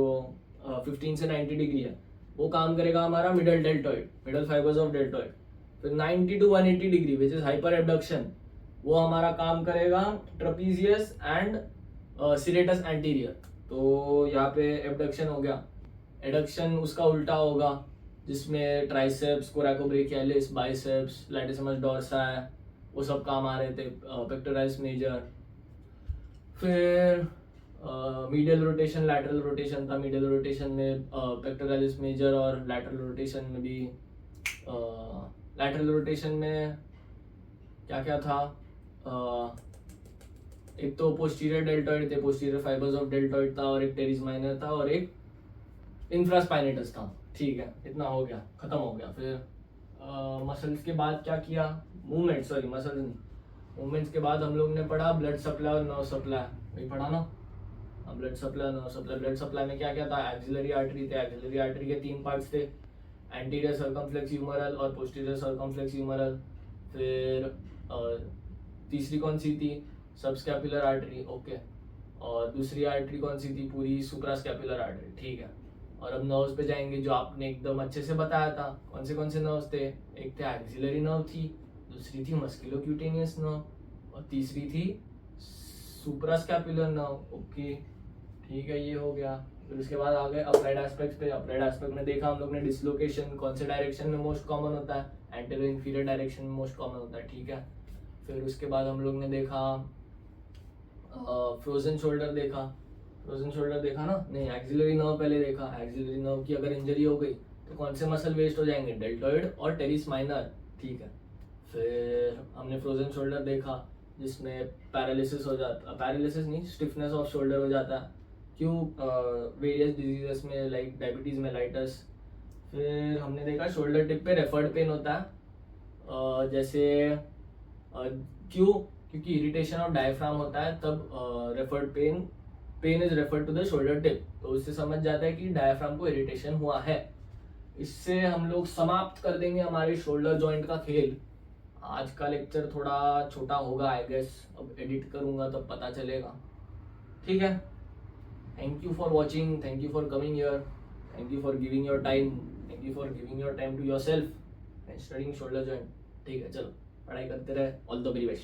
15 से 90 डिग्री है, वो काम करेगा हमारा middle deltoid, middle fibres of deltoid. फिर 90 to 180 degree which is hyper abduction, वो हमारा काम करेगा ट्रपीजियस एंड सिरेटस एंटीरियर। तो यहाँ पे एबडक्शन हो गया, एडक्शन उसका उल्टा होगा, जिसमें ट्राइसेप्स, कोरैकोब्रेकियालिस, बाइसेप्स, लैटिसिमस डोर्सा है, वो सब काम आ रहे थे, पेक्टोरालिस मेजर। फिर मीडियल रोटेशन, लैटरल रोटेशन था, मीडियल रोटेशन में पेक्टोरालिस मेजर और लैटरल रोटेशन में भी, लैटरल रोटेशन में क्या क्या था, एक तो पोस्टीरियर डेल्टॉइड थे, पोस्टीरियर फाइबर्स ऑफ डेल्टॉइड था, और एक टेरिस माइनर था, और एक इंफ्रास्पाइनेटस था, ठीक है, इतना हो गया, खत्म हो गया। फिर मसल्स के बाद क्या किया, मूवमेंट, सॉरी मसल्स नहीं, मूवमेंट्स के बाद हम लोग ने पढ़ा ब्लड सप्लाई और नर्व सप्लाई, वही पढ़ा ना, blood supply, nerve supply. Blood supply में क्या क्या था, एक्सिलरी आर्टरी थे, एक्सिलरी आर्टरी के 3 पार्ट्स थे, एंटीरियर सर्कमफ्लेक्स ह्यूमरल और पोस्टीरियर सर्कमफ्लेक्स ह्यूमरल। फिर तीसरी कौन सी थी, सबस्कैपुलर आर्टरी, ओके, और दूसरी आर्टरी कौन सी थी, पूरी सुप्रास्कैपुलर आर्टरी, ठीक है। और अब नर्व्स पे जाएंगे, जो आपने एकदम अच्छे से बताया था, कौन से नर्व्स थे, एक थे एक्सिलरी नर्व थी, दूसरी थी मस्कुलोक्यूटेनियस नर्व, और तीसरी थी सुप्रास्कैपुलर नर्व, ओके, ठीक है, ये हो गया। फिर उसके बाद आ गए अप्लाइड एस्पेक्ट्स पे। अप्लाइड एस्पेक्ट में देखा हम लोग ने डिसलोकेशन कौन से डायरेक्शन में मोस्ट कॉमन होता है, एंटीरियर इंफीरियर डायरेक्शन में मोस्ट कॉमन होता है, ठीक है। फिर उसके बाद हम लोग ने देखा फ्रोजन शोल्डर देखा। फ्रोजन शोल्डर देखा ना? नहीं, एक्सिलरी नर्व पहले देखा। एक्सिलरी नर्व की अगर इंजरी हो गई तो कौन से मसल वेस्ट हो जाएंगे? डेल्टॉइड और टेरिस माइनर, ठीक है। फिर हमने फ्रोजन शोल्डर देखा जिसमें पैरालिसिस हो जाता, पैरालिसिस नहीं, स्टिफनेस ऑफ शोल्डर हो जाता है। क्यों? वेरियस डिजीजेस में लाइक डायबिटीज मेलाइटस। फिर हमने देखा शोल्डर टिप पे रेफर्ड पेन होता है, जैसे क्यों? क्योंकि इरिटेशन ऑफ डायफ्राम होता है, तब referred pain is referred to the shoulder tip, तो उससे समझ जाता है कि डायफ्राम को इरिटेशन हुआ है। इससे हम लोग समाप्त कर देंगे हमारे शोल्डर जॉइंट का खेल। आज का लेक्चर थोड़ा छोटा होगा आई गेस, अब एडिट करूंगा तब पता चलेगा, ठीक है। Thank you for watching, thank you for coming here, thank you for giving your time, thank you for giving your time to yourself and studying shoulder joint. ठीक है, चलो पढ़ाई करते रहे। All the very best.